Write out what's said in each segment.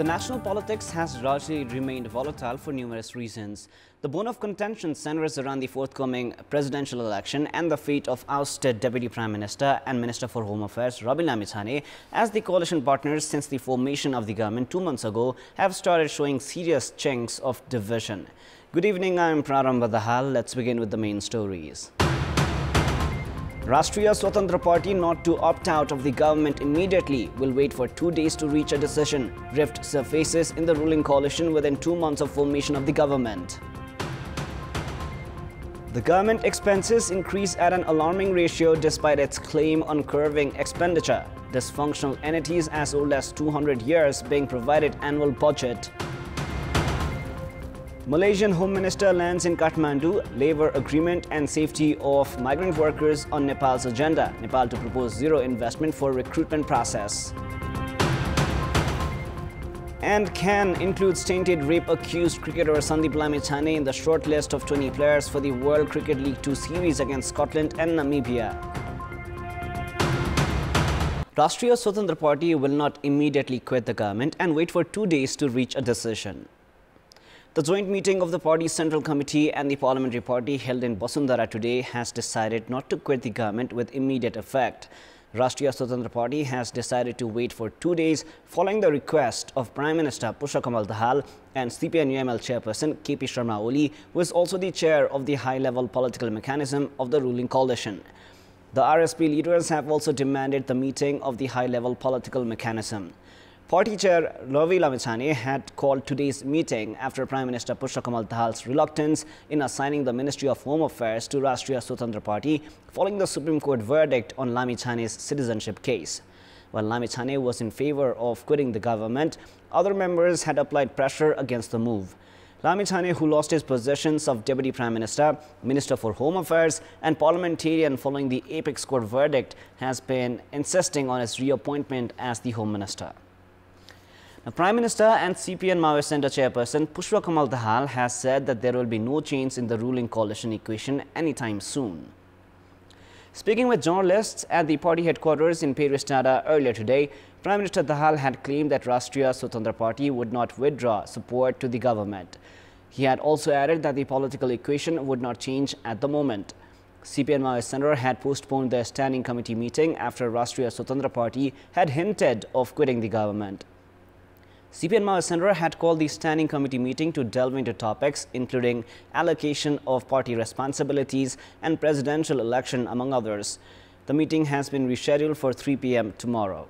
national politics has largely remained volatile for numerous reasons. The bone of contention centers around the forthcoming presidential election and the fate of ousted Deputy Prime Minister and Minister for Home Affairs Rabi Lamithane, as the coalition partners since the formation of the government 2 months ago have started showing serious chinks of division. Good evening, I am Prarambha Dahal. Let's begin with the main stories. Rashtriya Swatantra Party not to opt out of the government immediately will wait for 2 days to reach a decision. Rift surfaces in the ruling coalition within 2 months of formation of the government. The government expenses increase at an alarming ratio despite its claim on curbing expenditure. Dysfunctional entities as old as 200 years being provided annual budget. Malaysian Home Minister lands in Kathmandu, labour agreement and safety of migrant workers on Nepal's agenda. Nepal to propose zero investment for recruitment process. And can includes tainted rape-accused cricketer Sandeep Lamithane in the short list of 20 players for the World Cricket League 2 series against Scotland and Namibia. Rashtriya Swatantra Party will not immediately quit the government and wait for 2 days to reach a decision. The joint meeting of the party's Central Committee and the Parliamentary Party held in Basundhara today has decided not to quit the government with immediate effect. Rashtriya Swatantra Party has decided to wait for 2 days following the request of Prime Minister Pushpa Dahal and CPN-UML chairperson KP Sharma Oli, who is also the chair of the high-level political mechanism of the ruling coalition. The RSP leaders have also demanded the meeting of the high-level political mechanism. Party chair Rabi Lamithane had called today's meeting after Prime Minister Pushpa Dahal's reluctance in assigning the Ministry of Home Affairs to Rashtriya Swatantra Party following the Supreme Court verdict on Lamithane's citizenship case. While Lamithane was in favor of quitting the government, other members had applied pressure against the move. Lamithane, who lost his positions of Deputy Prime Minister, Minister for Home Affairs and Parliamentarian following the Apex Court verdict, has been insisting on his reappointment as the Home Minister. The Prime Minister and CPN Maoist Centre chairperson Pushpa Dahal has said that there will be no change in the ruling coalition equation anytime soon. Speaking with journalists at the party headquarters in Peristada earlier today, Prime Minister Dahal had claimed that Rashtriya Swatantra Party would not withdraw support to the government. He had also added that the political equation would not change at the moment. CPN Maoist Centre had postponed their standing committee meeting after Rashtriya Swatantra Party had hinted of quitting the government. CPN Maoist Centre had called the standing committee meeting to delve into topics including allocation of party responsibilities and presidential election, among others. The meeting has been rescheduled for 3 p.m. tomorrow.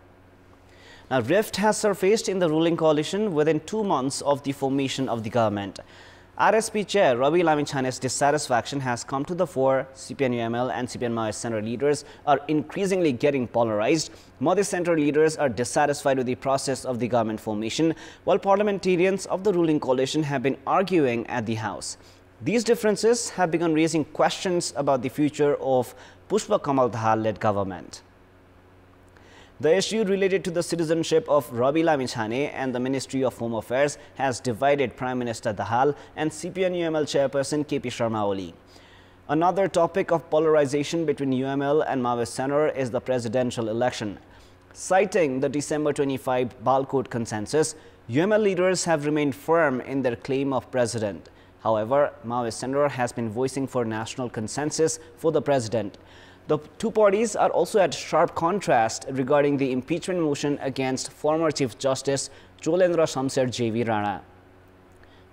Now, rift has surfaced in the ruling coalition within 2 months of the formation of the government. RSP chair Rabi Lamithane's dissatisfaction has come to the fore. CPN-UML and CPN Maoist Centre leaders are increasingly getting polarized. Maoist Centre leaders are dissatisfied with the process of the government formation, while parliamentarians of the ruling coalition have been arguing at the House. These differences have begun raising questions about the future of Pushpa Dahal-led government. The issue related to the citizenship of Rabi Lamithane and the Ministry of Home Affairs has divided Prime Minister Dahal and CPN-UML chairperson KP Sharma Oli. Another topic of polarization between UML and Maoist Centre is the presidential election. Citing the December 25 Balkot consensus, UML leaders have remained firm in their claim of president. However, Maoist Centre has been voicing for national consensus for the president. The two parties are also at sharp contrast regarding the impeachment motion against former Chief Justice Cholendra Shamsher JV Rana.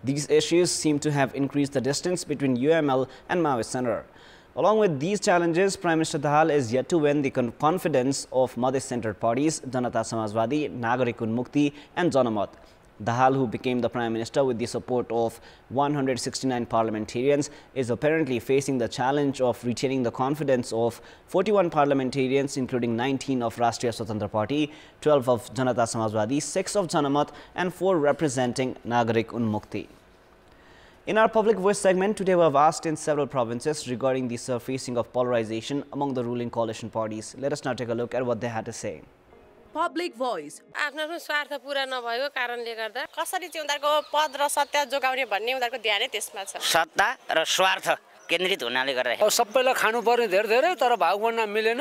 These issues seem to have increased the distance between UML and Maoist Centre. Along with these challenges, Prime Minister Dahal is yet to win the confidence of Maoist Centre parties Janata Samajwadi, Nagarik Unmukti and Janamat. Dahal, who became the Prime Minister with the support of 169 parliamentarians, is apparently facing the challenge of retaining the confidence of 41 parliamentarians, including 19 of Rashtriya Swatantra Party, 12 of Janata Samajwadi, 6 of Janamat and 4 representing Nagarik Unmukti. In our Public Voice segment, today we have asked in several provinces regarding the surfacing of polarization among the ruling coalition parties. Let us now take a look at what they had to say. Public Voice. आफ्नो स्वार्थ पूरा नभएको कारणले गर्दा कसरी चाहिँ उनीहरुको पद र सत्ता जोगाउने भन्ने उनीहरुको ध्यानै त्यसमा छ। सत्ता र स्वार्थ केन्द्रित हुनाले गर्दा सबैलाई खानु पर्ने धेरै धेरै तर भाग बन्न मिलेन।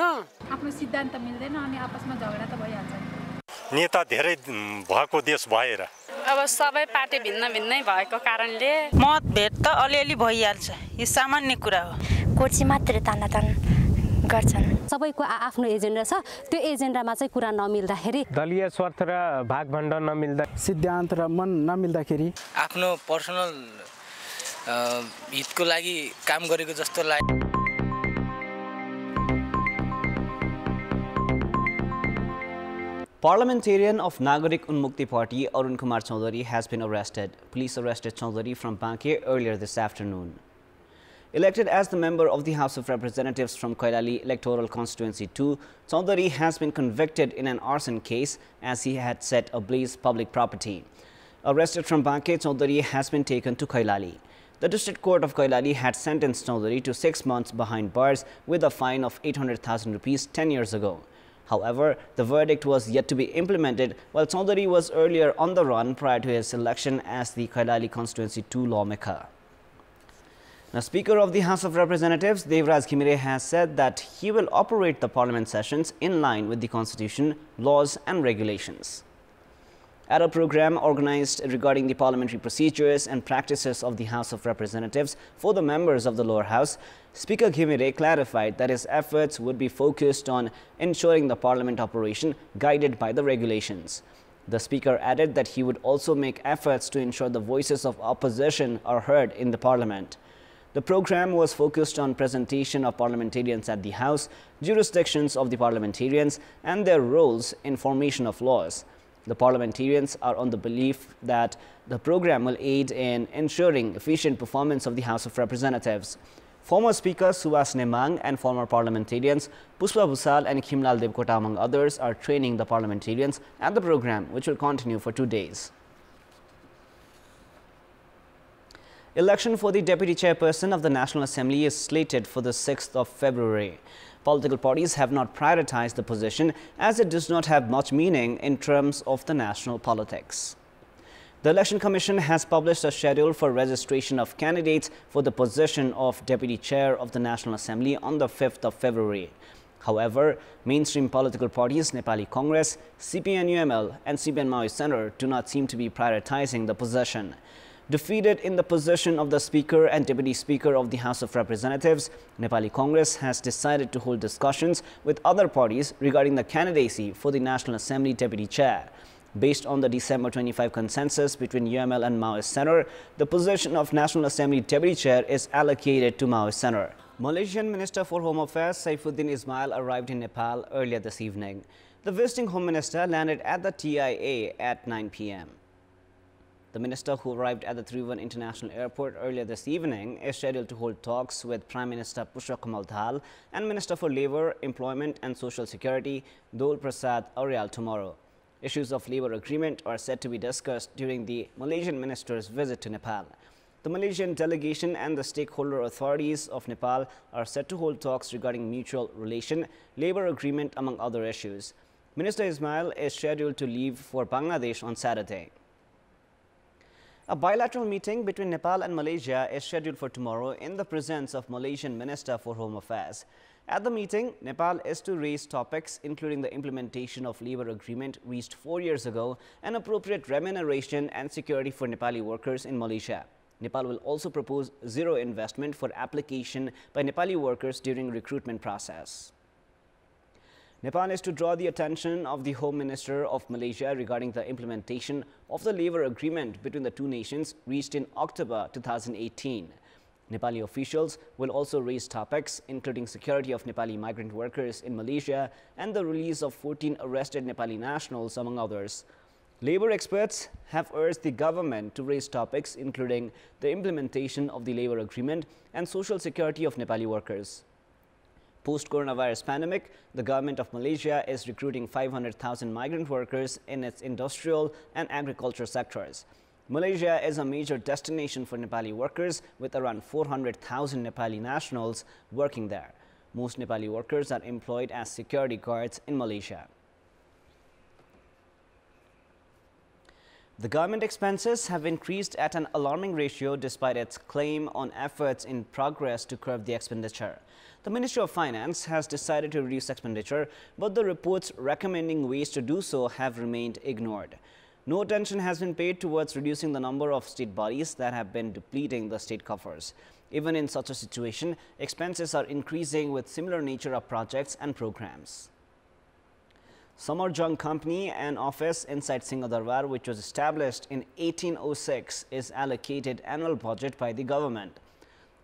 आफ्नो सिद्धान्त मिल्दैन अनि आपसमा झगडा त भइहाल्छ। नेता धेरै भएको देश भएर अब सबै पार्टी भिन्न भिन्नै भएको कारणले मतभेद त अलिअलि भइहाल्छ, यो सामान्य कुरा हो। कोर्सी मात्र तानातान गर्छन्। सबैको आफ्नो एजेन्डा छ, त्यो एजेन्डामा चाहिँ कुरा नमिल्दाखेरि, दलीय स्वार्थ र भागभण्ड नमिल्दा, सिद्धान्त र मन नमिल्दाखेरि आफ्नो पर्सनल हितको लागि काम गरेको जस्तो लाग्यो। Parliamentarian of Nagarik Unmukti Party Arun Kumar Chaudhary has been arrested. Police arrested Chaudhary from Banke earlier this afternoon. Elected as the member of the House of Representatives from Koilali Electoral Constituency 2, Chaudhary has been convicted in an arson case as he had set ablaze public property. Arrested from Banke, Chaudhary has been taken to Koilali. The District Court of Koilali had sentenced Chaudhary to 6 months behind bars with a fine of 800,000 rupees 10 years ago. However, the verdict was yet to be implemented, while Chaudhary was earlier on the run prior to his election as the Koilali Constituency 2 lawmaker. Now, Speaker of the House of Representatives, Devraj Ghimire, has said that he will operate the parliament sessions in line with the constitution, laws and regulations. At a program organized regarding the parliamentary procedures and practices of the House of Representatives for the members of the lower house, Speaker Ghimire clarified that his efforts would be focused on ensuring the parliament operation guided by the regulations. The Speaker added that he would also make efforts to ensure the voices of opposition are heard in the parliament. The program was focused on presentation of parliamentarians at the House, jurisdictions of the parliamentarians and their roles in formation of laws. The parliamentarians are on the belief that the program will aid in ensuring efficient performance of the House of Representatives. Former Speaker Subhash Nemang and former parliamentarians Pushpa Bhusal and Khimlal Devkota, among others, are training the parliamentarians at the program, which will continue for 2 days. Election for the Deputy Chairperson of the National Assembly is slated for the 6th of February. Political parties have not prioritized the position as it does not have much meaning in terms of the national politics. The Election Commission has published a schedule for registration of candidates for the position of Deputy Chair of the National Assembly on the 5th of February. However, mainstream political parties Nepali Congress, CPN-UML and CPN-Maoist Center do not seem to be prioritizing the position. Defeated in the position of the Speaker and Deputy Speaker of the House of Representatives, Nepali Congress has decided to hold discussions with other parties regarding the candidacy for the National Assembly Deputy Chair. Based on the December 25 consensus between UML and Maoist Center, the position of National Assembly Deputy Chair is allocated to Maoist Center. Malaysian Minister for Home Affairs Saifuddin Ismail arrived in Nepal earlier this evening. The visiting Home Minister landed at the TIA at 9 p.m. The minister, who arrived at the Tribhuvan International Airport earlier this evening, is scheduled to hold talks with Prime Minister Pushpa Kamal Dhal and Minister for Labour, Employment and Social Security Dol Prasad Aureal tomorrow. Issues of labour agreement are set to be discussed during the Malaysian minister's visit to Nepal. The Malaysian delegation and the stakeholder authorities of Nepal are set to hold talks regarding mutual relation, labour agreement, among other issues. Minister Ismail is scheduled to leave for Bangladesh on Saturday. A bilateral meeting between Nepal and Malaysia is scheduled for tomorrow in the presence of Malaysian Minister for Home Affairs. At the meeting, Nepal is to raise topics including the implementation of labour agreement reached 4 years ago and appropriate remuneration and security for Nepali workers in Malaysia. Nepal will also propose zero investment for application by Nepali workers during recruitment process. Nepal is to draw the attention of the Home Minister of Malaysia regarding the implementation of the labour agreement between the two nations reached in October 2018. Nepali officials will also raise topics including security of Nepali migrant workers in Malaysia and the release of 14 arrested Nepali nationals, among others. Labour experts have urged the government to raise topics including the implementation of the labour agreement and social security of Nepali workers. Post-coronavirus pandemic, the government of Malaysia is recruiting 500,000 migrant workers in its industrial and agriculture sectors. Malaysia is a major destination for Nepali workers with around 400,000 Nepali nationals working there. Most Nepali workers are employed as security guards in Malaysia. The government expenses have increased at an alarming ratio despite its claim on efforts in progress to curb the expenditure. The Ministry of Finance has decided to reduce expenditure, but the reports recommending ways to do so have remained ignored. No attention has been paid towards reducing the number of state bodies that have been depleting the state coffers. Even in such a situation, expenses are increasing with similar nature of projects and programs. Samyam Company, an office inside Singhadarbar, which was established in 1806, is allocated annual budget by the government.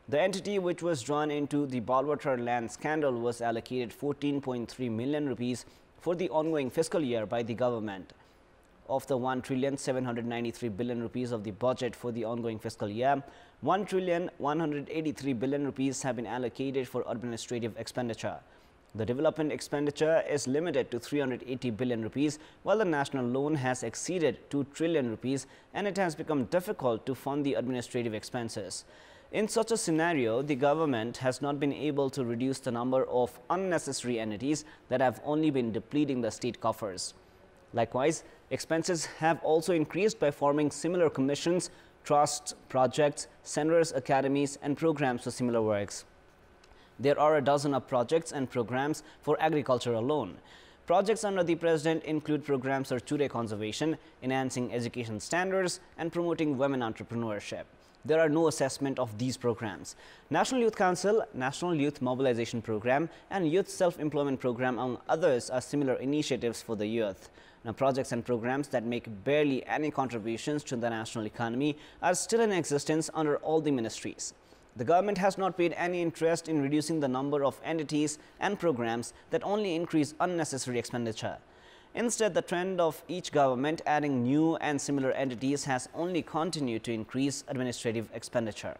The entity, which was drawn into the Balwater land scandal, was allocated 14.3 million rupees for the ongoing fiscal year by the government. Of the 1,793 billion rupees of the budget for the ongoing fiscal year, 1,183 billion rupees have been allocated for administrative expenditure. The development expenditure is limited to 380 billion rupees, while the national loan has exceeded 2 trillion rupees, and it has become difficult to fund the administrative expenses. In such a scenario, the government has not been able to reduce the number of unnecessary entities that have only been depleting the state coffers. Likewise, expenses have also increased by forming similar commissions, trusts, projects, centers, academies, and programs for similar works. There are a dozen of projects and programs for agriculture alone. Projects under the President include programs for today conservation, enhancing education standards, and promoting women entrepreneurship. There are no assessment of these programs. National Youth Council, National Youth Mobilization Program, and Youth Self-Employment Program, among others, are similar initiatives for the youth. Now, projects and programs that make barely any contributions to the national economy are still in existence under all the ministries. The government has not paid any interest in reducing the number of entities and programs that only increase unnecessary expenditure. Instead, the trend of each government adding new and similar entities has only continued to increase administrative expenditure.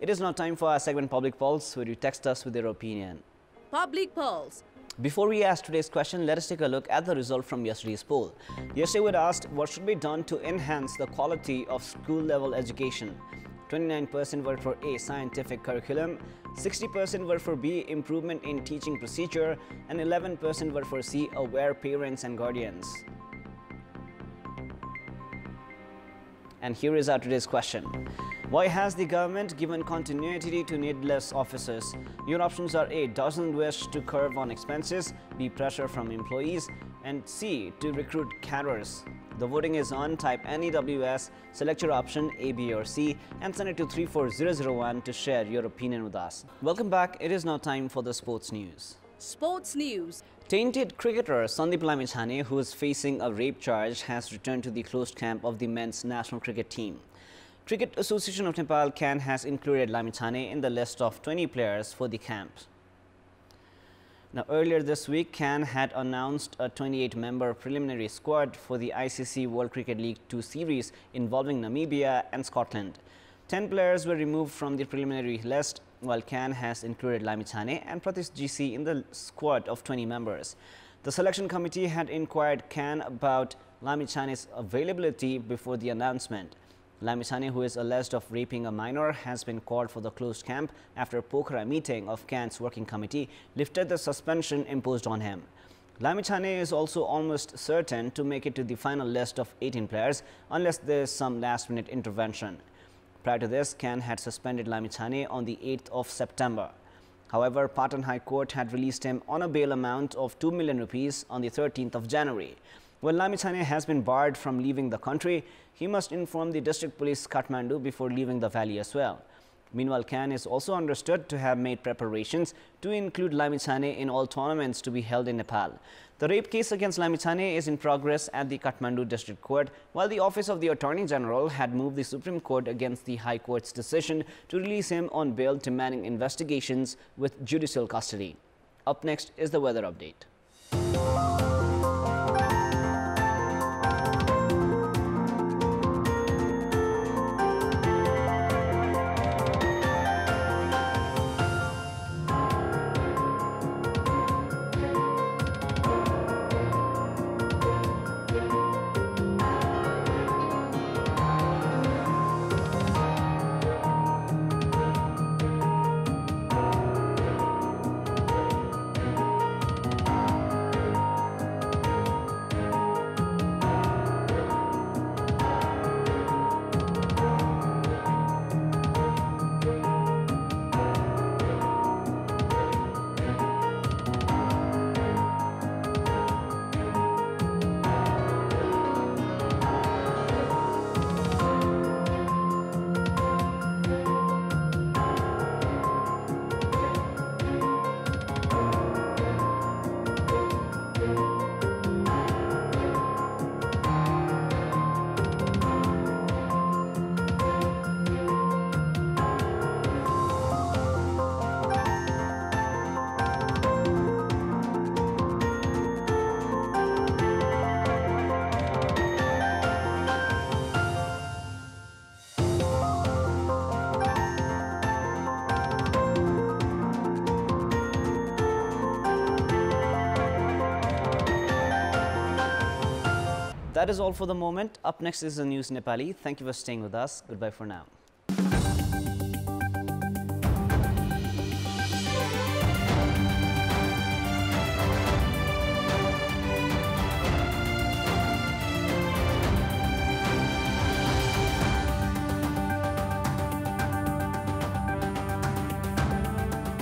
It is now time for our segment Public Pulse, where you text us with your opinion. Public Pulse. Before we ask today's question, let us take a look at the result from yesterday's poll. Yesterday, we asked what should be done to enhance the quality of school-level education. 29% were for A, scientific curriculum, 60% were for B, improvement in teaching procedure, and 11% were for C, aware parents and guardians. And here is our today's question. Why has the government given continuity to needless officers? Your options are A, doesn't wish to curb on expenses, B, pressure from employees, and C, to recruit cadres. The voting is on. Type NEWS, select your option A, B or C, and send it to 34001 to share your opinion with us. Welcome back. It is now time for the sports news. Sports news. Tainted cricketer Sandeep Lamichhane, who is facing a rape charge, has returned to the closed camp of the men's national cricket team. Cricket Association of Nepal (CAN) has included Lamichhane in the list of 20 players for the camp. Now, earlier this week, CAN had announced a 28-member preliminary squad for the ICC World Cricket League 2 series involving Namibia and Scotland. 10 players were removed from the preliminary list, while CAN has included Lamichhane and Pratish GC in the squad of 20 members. The selection committee had inquired CAN about Lamichhane's availability before the announcement. Lamichhane, who is alleged of raping a minor, has been called for the closed camp after a Pokhara meeting of CAN's working committee lifted the suspension imposed on him. Lamichhane is also almost certain to make it to the final list of 18 players unless there is some last-minute intervention. Prior to this, CAN had suspended Lamichhane on the 8th of September. However, Patan High Court had released him on a bail amount of 2 million rupees on the 13th of January. When Lamichhane has been barred from leaving the country, he must inform the District Police Kathmandu before leaving the valley as well. Meanwhile, CAN is also understood to have made preparations to include Lamichhane in all tournaments to be held in Nepal. The rape case against Lamichhane is in progress at the Kathmandu District Court, while the Office of the Attorney General had moved the Supreme Court against the High Court's decision to release him on bail, demanding investigations with judicial custody. Up next is the weather update. That is all for the moment. Up next is the News Nepali. Thank you for staying with us. Goodbye for now.